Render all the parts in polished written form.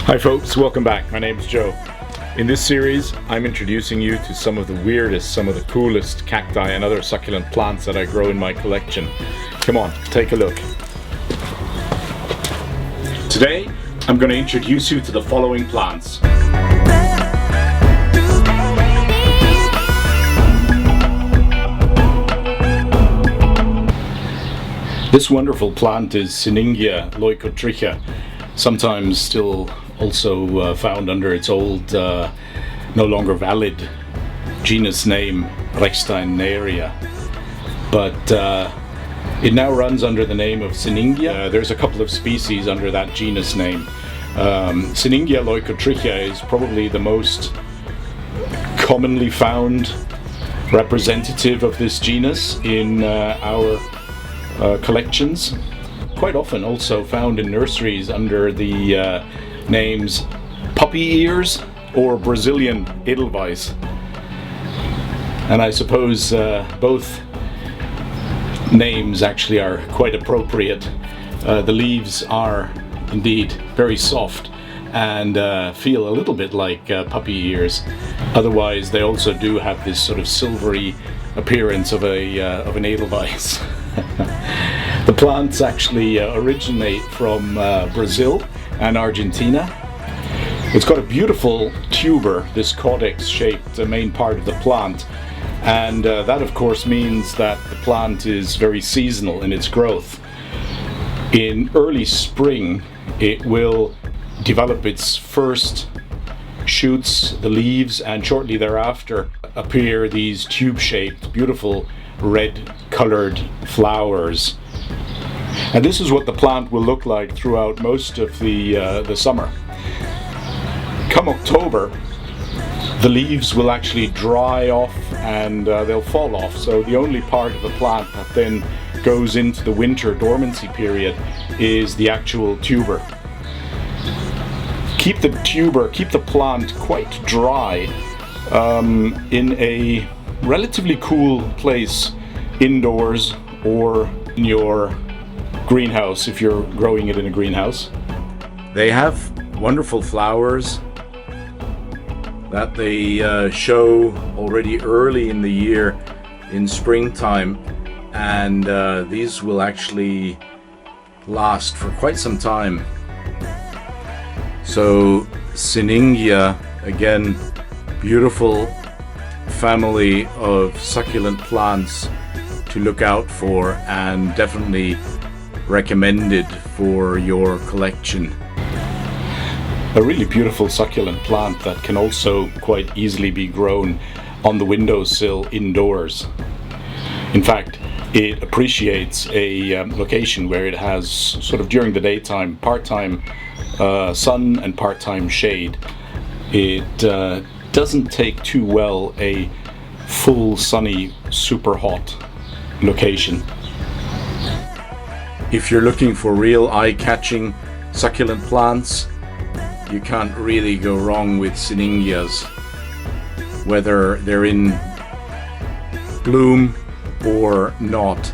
Hi folks, welcome back. My name is Joe. In this series, I'm introducing you to some of the weirdest, some of the coolest cacti and other succulent plants that I grow in my collection. Come on, take a look. Today, I'm going to introduce you to the following plants. This wonderful plant is Sinningia leucotricha, sometimes still also found under its old, no longer valid genus name, Rechsteineria. But it now runs under the name of Sinningia. There's a couple of species under that genus name. Sinningia leucotricha is probably the most commonly found representative of this genus in our collections. Quite often also found in nurseries under the names puppy ears or Brazilian edelweiss. And I suppose both names actually are quite appropriate. The leaves are indeed very soft and feel a little bit like puppy ears. Otherwise, they also do have this sort of silvery appearance of an edelweiss. The plants actually originate from Brazil and Argentina. It's got a beautiful tuber, this caudex-shaped main part of the plant, and that of course means that the plant is very seasonal in its growth. In early spring, it will develop its first shoots, the leaves, and shortly thereafter appear these tube-shaped, beautiful red-colored flowers. And this is what the plant will look like throughout most of the summer. Come October, the leaves will actually dry off and they'll fall off. So the only part of the plant that then goes into the winter dormancy period is the actual tuber. Keep the plant quite dry in a relatively cool place indoors or in your greenhouse if you're growing it in a greenhouse. They have wonderful flowers that they show already early in the year in springtime, and these will actually last for quite some time. So Sinningia, again, beautiful family of succulent plants to look out for, and definitely recommended for your collection. A really beautiful succulent plant that can also quite easily be grown on the windowsill indoors. In fact, it appreciates a location where it has sort of during the daytime part-time sun and part-time shade. It doesn't take too well a full sunny super hot location. If you're looking for real eye-catching succulent plants, you can't really go wrong with Sinningias. Whether they're in bloom or not,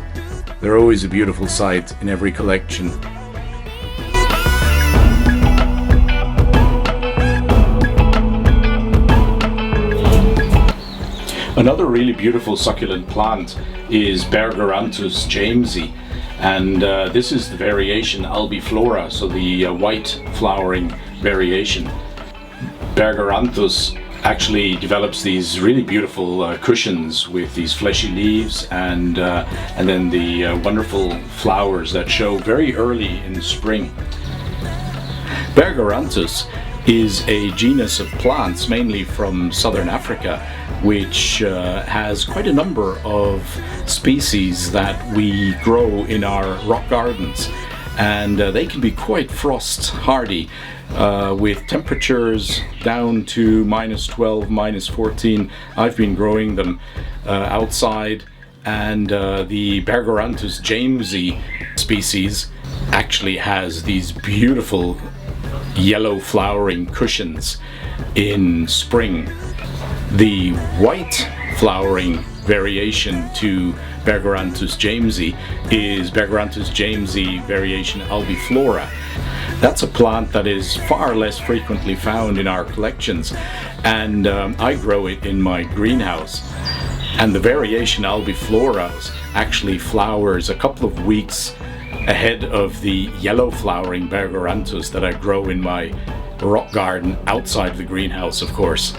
they're always a beautiful sight in every collection. Another really beautiful succulent plant is Bergeranthus jamesii, and this is the variation albiflora, so the white flowering variation. Bergeranthus actually develops these really beautiful cushions with these fleshy leaves and then the wonderful flowers that show very early in spring. Bergeranthus is a genus of plants mainly from southern Africa, which has quite a number of species that we grow in our rock gardens, and they can be quite frost hardy with temperatures down to -12, -14. I've been growing them outside, and the Bergeranthus jamesii species actually has these beautiful yellow flowering cushions in spring. The white flowering variation to Bergeranthus jamesii is Bergeranthus jamesii variation albiflora. That's a plant that is far less frequently found in our collections, and I grow it in my greenhouse. And the variation albiflora actually flowers a couple of weeks ahead of the yellow flowering Bergeranthus that I grow in my rock garden outside the greenhouse, of course.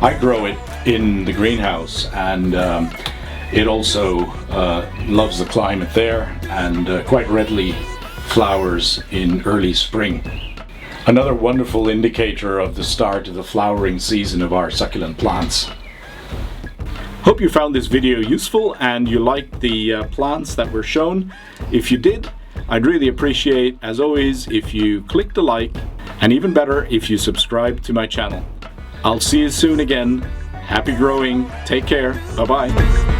I grow it in the greenhouse, and it also loves the climate there, and quite readily flowers in early spring. Another wonderful indicator of the start of the flowering season of our succulent plants. Hope you found this video useful and you liked the plants that were shown. If you did, I'd really appreciate, as always, if you clicked a like, and even better if you subscribe to my channel. I'll see you soon again. Happy growing. Take care. Bye-bye.